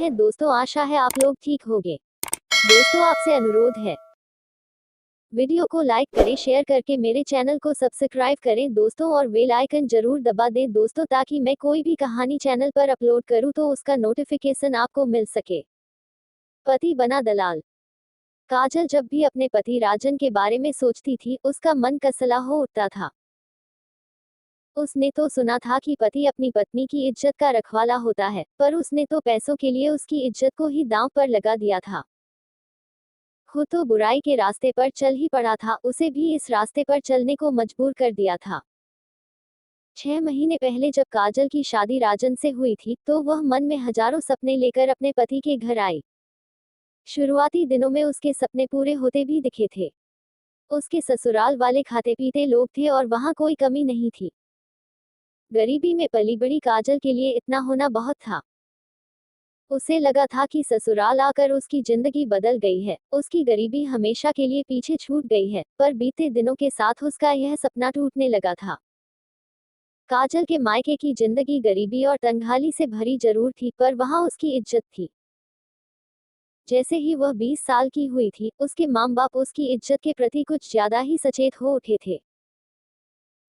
हैं दोस्तों, आशा है आप लोग ठीक होंगे। दोस्तों आपसे अनुरोध है, वीडियो को लाइक करें, शेयर करके मेरे चैनल को सब्सक्राइब करें दोस्तों, और बेल आइकन जरूर दबा दें दोस्तों, ताकि मैं कोई भी कहानी चैनल पर अपलोड करूं तो उसका नोटिफिकेशन आपको मिल सके। पति बना दलाल। काजल जब भी अपने पति राजन के बारे में सोचती थी, उसका मन कसला हो उठता था। उसने तो सुना था कि पति अपनी पत्नी की इज्जत का रखवाला होता है, पर उसने तो पैसों के लिए उसकी इज्जत को ही दांव पर लगा दिया था। खुद तो बुराई के रास्ते पर चल ही पड़ा था, उसे भी इस रास्ते पर चलने को मजबूर कर दिया था। 6 महीने पहले जब काजल की शादी राजन से हुई थी, तो वह मन में हजारों सपने लेकर अपने पति के घर आई। शुरुआती दिनों में उसके सपने पूरे होते भी दिखे थे। उसके ससुराल वाले खाते पीते लोग थे और वहां कोई कमी नहीं थी। गरीबी में पली बड़ी काजल के लिए इतना होना बहुत था। उसे लगा था कि ससुराल आकर उसकी जिंदगी बदल गई है, उसकी गरीबी हमेशा के लिए पीछे छूट गई है, पर बीते दिनों के साथ उसका यह सपना टूटने लगा था। काजल के मायके की जिंदगी गरीबी और तंगहाली से भरी जरूर थी, पर वहां उसकी इज्जत थी। जैसे ही वह 20 साल की हुई थी, उसके माँ बाप उसकी इज्जत के प्रति कुछ ज्यादा ही सचेत हो उठे थे।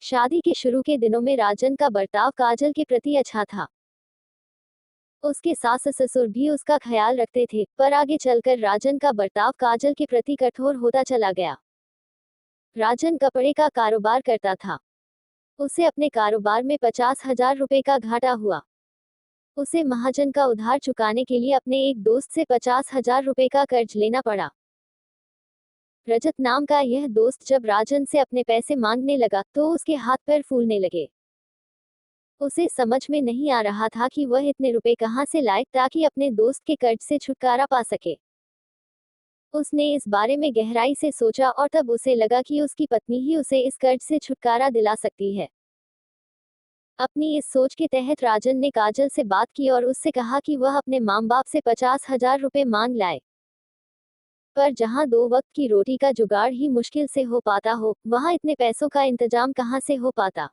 शादी के शुरू के दिनों में राजन का बर्ताव काजल के प्रति अच्छा था। उसके सास ससुर भी उसका ख्याल रखते थे, पर आगे चलकर राजन का बर्ताव काजल के प्रति कठोर होता चला गया। राजन कपड़े का कारोबार करता था। उसे अपने कारोबार में 50,000 रुपए का घाटा हुआ। उसे महाजन का उधार चुकाने के लिए अपने एक दोस्त से 50,000 रुपए का कर्ज लेना पड़ा। रजत नाम का यह दोस्त जब राजन से अपने पैसे मांगने लगा, तो उसके हाथ पैर फूलने लगे। उसे समझ में नहीं आ रहा था कि वह इतने रुपए कहां से लाए ताकि अपने दोस्त के कर्ज से छुटकारा पा सके। उसने इस बारे में गहराई से सोचा और तब उसे लगा कि उसकी पत्नी ही उसे इस कर्ज से छुटकारा दिला सकती है। अपनी इस सोच के तहत राजन ने काजल से बात की और उससे कहा कि वह अपने माँ बाप से 50,000 रुपए मांग लाए। पर जहां 2 वक्त की रोटी का जुगाड़ ही मुश्किल से हो पाता हो, वहां इतने पैसों का इंतजाम कहां से हो पाता।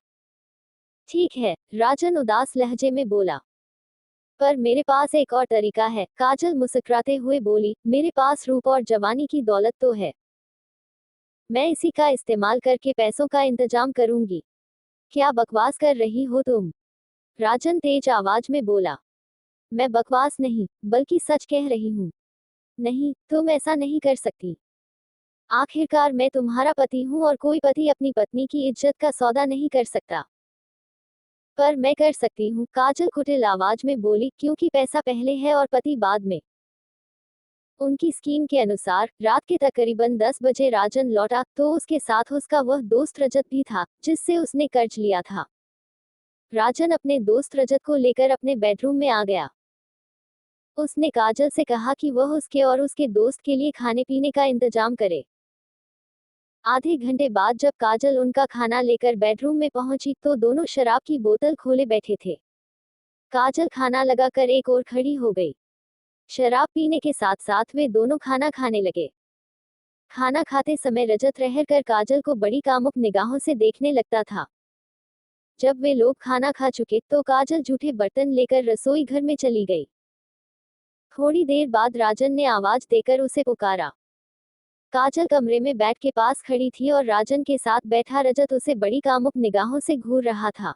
ठीक है, राजन उदास लहजे में बोला। पर मेरे पास एक और तरीका है, काजल मुस्कुराते हुए बोली, मेरे पास रूप और जवानी की दौलत तो है। मैं इसी का इस्तेमाल करके पैसों का इंतजाम करूंगी। क्या बकवास कर रही हो तुम? राजन तेज आवाज में बोला। मैं बकवास नहीं, बल्कि सच कह रही हूँ। नहीं, तुम ऐसा नहीं कर सकती। आखिरकार मैं तुम्हारा पति हूँ और कोई पति अपनी पत्नी की इज्जत का सौदा नहीं कर सकता। पर मैं कर सकती हूँ, काजल कुटिल आवाज में बोली, क्योंकि पैसा पहले है और पति बाद में। उनकी स्कीम के अनुसार रात के तकरीबन 10 बजे राजन लौटा, तो उसके साथ उसका वह दोस्त रजत भी था, जिससे उसने कर्ज लिया था। राजन अपने दोस्त रजत को लेकर अपने बेडरूम में आ गया। उसने काजल से कहा कि वह उसके और उसके दोस्त के लिए खाने पीने का इंतजाम करे। आधे घंटे बाद जब काजल उनका खाना लेकर बेडरूम में पहुंची, तो दोनों शराब की बोतल खोले बैठे थे। काजल खाना लगाकर एक ओर खड़ी हो गई। शराब पीने के साथ साथ वे दोनों खाना खाने लगे। खाना खाते समय रजत रहकर काजल को बड़ी कामुक निगाहों से देखने लगता था। जब वे लोग खाना खा चुके, तो काजल जूठे बर्तन लेकर रसोई घर में चली गई। थोड़ी देर बाद राजन ने आवाज देकर उसे पुकारा। काजल कमरे में बेड के पास खड़ी थी और राजन के साथ बैठा रजत उसे बड़ी कामुक निगाहों से घूर रहा था।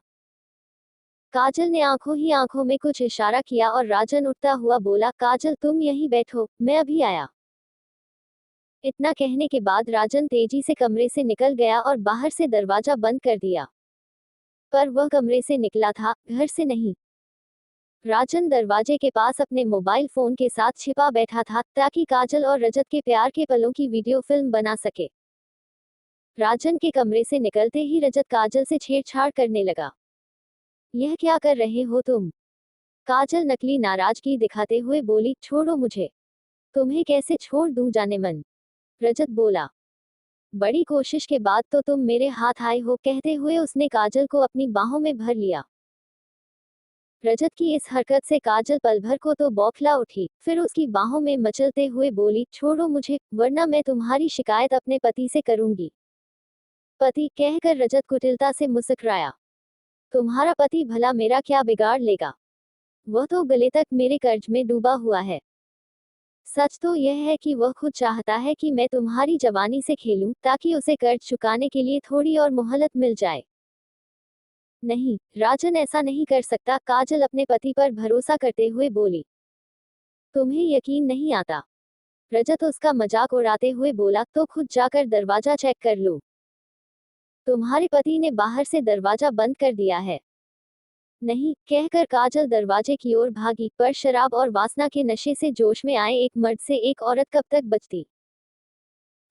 काजल ने आंखों ही आंखों में कुछ इशारा किया और राजन उठता हुआ बोला, काजल तुम यहीं बैठो, मैं अभी आया। इतना कहने के बाद राजन तेजी से कमरे से निकल गया और बाहर से दरवाजा बंद कर दिया। पर वह कमरे से निकला था, घर से नहीं। राजन दरवाजे के पास अपने मोबाइल फोन के साथ छिपा बैठा था, ताकि काजल और रजत के प्यार के पलों की वीडियो फिल्म बना सके। राजन के कमरे से निकलते ही रजत काजल से छेड़छाड़ करने लगा। यह क्या कर रहे हो तुम? काजल नकली नाराजगी दिखाते हुए बोली, छोड़ो मुझे। तुम्हें कैसे छोड़ दूं जाने मन। रजत बोला। बड़ी कोशिश के बाद तो तुम मेरे हाथ आए हो, कहते हुए उसने काजल को अपनी बाहों में भर लिया। रजत की इस हरकत से काजल पल भर को तो बौखला उठी, फिर उसकी बाहों में मचलते हुए बोली, छोड़ो मुझे, वरना मैं तुम्हारी शिकायत अपने पति से करूंगी। पति कहकर रजत कुटिलता से मुस्कुराया। तुम्हारा पति भला मेरा क्या बिगाड़ लेगा? वह तो गले तक मेरे कर्ज में डूबा हुआ है। सच तो यह है कि वह खुद चाहता है कि मैं तुम्हारी जवानी से खेलूं, ताकि उसे कर्ज चुकाने के लिए थोड़ी और मोहलत मिल जाए। नहीं, राजन ऐसा नहीं कर सकता, काजल अपने पति पर भरोसा करते हुए बोली। तुम्हें यकीन नहीं आता? रजत उसका मजाक उड़ाते हुए बोला, तो खुद जाकर दरवाजा चेक कर लो। तुम्हारे पति ने बाहर से दरवाजा बंद कर दिया है। नहीं, कहकर काजल दरवाजे की ओर भागी, पर शराब और वासना के नशे से जोश में आए एक मर्द से एक औरत कब तक बचती।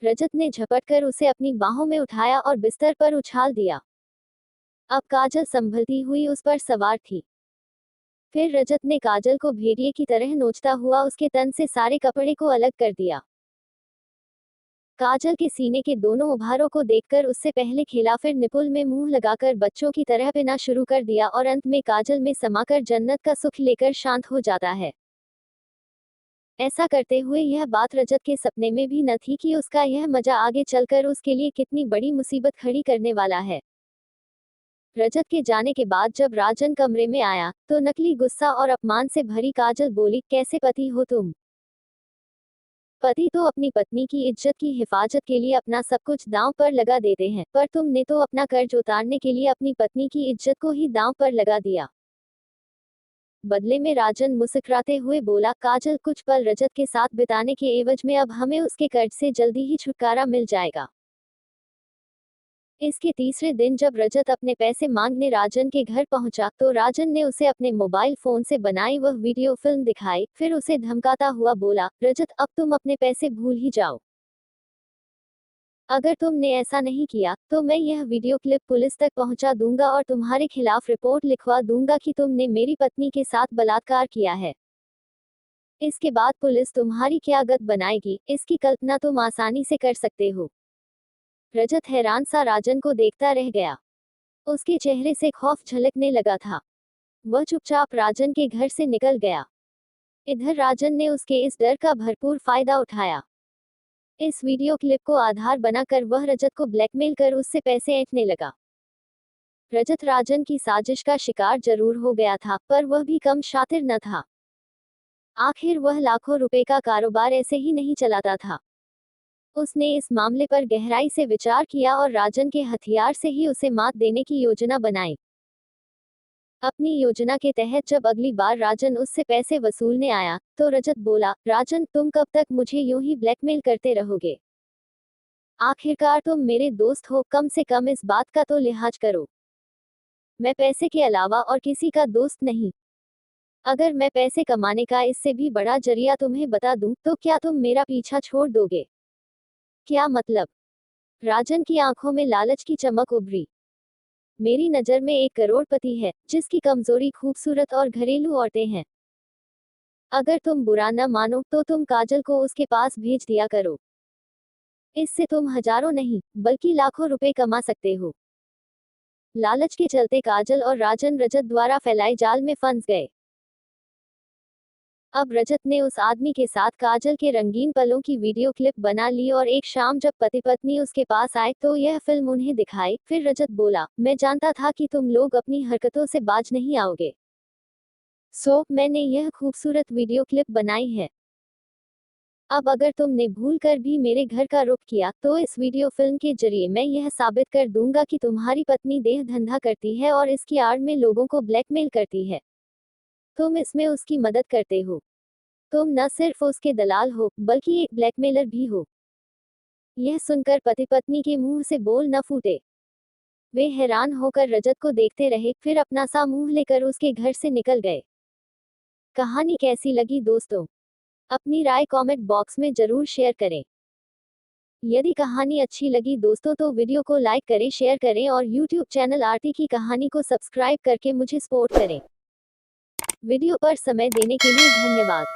रजत ने झपटकर उसे अपनी बाहों में उठाया और बिस्तर पर उछाल दिया। अब काजल संभलती हुई उस पर सवार थी। फिर रजत ने काजल को भेड़िए की तरह नोचता हुआ उसके तन से सारे कपड़े को अलग कर दिया। काजल के सीने के दोनों उभारों को देखकर उससे पहले खेला, फिर निपुल में मुंह लगाकर बच्चों की तरह पीना शुरू कर दिया और अंत में काजल में समाकर जन्नत का सुख लेकर शांत हो जाता है। ऐसा करते हुए यह बात रजत के सपने में भी न थी कि उसका यह मजा आगे चलकर उसके लिए कितनी बड़ी मुसीबत खड़ी करने वाला है। रजत के जाने के बाद जब राजन कमरे में आया, तो नकली गुस्सा और अपमान से भरी काजल बोली, कैसे पति हो तुम? पति तो अपनी पत्नी की इज्जत की हिफाजत के लिए अपना सब कुछ दांव पर लगा देते हैं, पर तुमने तो अपना कर्ज उतारने के लिए अपनी पत्नी की इज्जत को ही दांव पर लगा दिया। बदले में राजन मुस्कुराते हुए बोला, काजल कुछ पल रजत के साथ बिताने के एवज में अब हमें उसके कर्ज से जल्दी ही छुटकारा मिल जाएगा। इसके तीसरे दिन जब रजत अपने पैसे मांगने राजन के घर पहुंचा, तो राजन ने उसे अपने मोबाइल फोन से बनाई वह वीडियो फिल्म दिखाई, फिर उसे धमकाता हुआ बोला, रजत अब तुम अपने पैसे भूल ही जाओ। अगर तुमने ऐसा नहीं किया, तो मैं यह वीडियो क्लिप पुलिस तक पहुंचा दूंगा और तुम्हारे खिलाफ रिपोर्ट लिखवा दूंगा कि तुमने मेरी पत्नी के साथ बलात्कार किया है। इसके बाद पुलिस तुम्हारी क्या गत बनाएगी, इसकी कल्पना तुम आसानी से कर सकते हो। रजत हैरान सा राजन को देखता रह गया। उसके चेहरे से खौफ झलकने लगा था। वह चुपचाप राजन के घर से निकल गया। इधर राजन ने उसके इस डर का भरपूर फायदा उठाया। इस वीडियो क्लिप को आधार बनाकर वह रजत को ब्लैकमेल कर उससे पैसे ऐंठने लगा। रजत राजन की साजिश का शिकार जरूर हो गया था, पर वह भी कम शातिर न था। आखिर वह लाखों रुपए का कारोबार ऐसे ही नहीं चलाता था। उसने इस मामले पर गहराई से विचार किया और राजन के हथियार से ही उसे मात देने की योजना बनाई। अपनी योजना के तहत जब अगली बार राजन उससे पैसे वसूलने आया, तो रजत बोला, राजन तुम कब तक मुझे यूं ही ब्लैकमेल करते रहोगे? आखिरकार तुम मेरे दोस्त हो, कम से कम इस बात का तो लिहाज करो। मैं पैसे के अलावा और किसी का दोस्त नहीं। अगर मैं पैसे कमाने का इससे भी बड़ा जरिया तुम्हें बता दूं, तो क्या तुम मेरा पीछा छोड़ दोगे? क्या मतलब? राजन की आंखों में लालच की चमक उभरी। मेरी नजर में एक करोड़पति है, जिसकी कमजोरी खूबसूरत और घरेलू औरतें हैं। अगर तुम बुरा न मानो, तो तुम काजल को उसके पास भेज दिया करो। इससे तुम हजारों नहीं, बल्कि लाखों रुपए कमा सकते हो। लालच के चलते काजल और राजन रजत द्वारा फैलाए जाल में फंस गए। अब रजत ने उस आदमी के साथ काजल के रंगीन पलों की वीडियो क्लिप बना ली और एक शाम जब पति पत्नी उसके पास आए, तो यह फिल्म उन्हें दिखाई। फिर रजत बोला, मैं जानता था कि तुम लोग अपनी हरकतों से बाज नहीं आओगे, सो मैंने यह खूबसूरत वीडियो क्लिप बनाई है। अब अगर तुमने भूल कर भी मेरे घर का रुख किया, तो इस वीडियो फिल्म के जरिए मैं यह साबित कर दूंगा कि तुम्हारी पत्नी देह धंधा करती है और इसकी आड़ में लोगों को ब्लैकमेल करती है। तुम इसमें उसकी मदद करते हो। तुम न सिर्फ उसके दलाल हो, बल्कि एक ब्लैकमेलर भी हो। यह सुनकर पति पत्नी के मुंह से बोल न फूटे। वे हैरान होकर रजत को देखते रहे, फिर अपना सा मुंह लेकर उसके घर से निकल गए। कहानी कैसी लगी दोस्तों? अपनी राय कमेंट बॉक्स में जरूर शेयर करें। यदि कहानी अच्छी लगी दोस्तों, तो वीडियो को लाइक करें, शेयर करें और YouTube चैनल आरती की कहानी को सब्सक्राइब करके मुझे सपोर्ट करें। वीडियो पर समय देने के लिए धन्यवाद।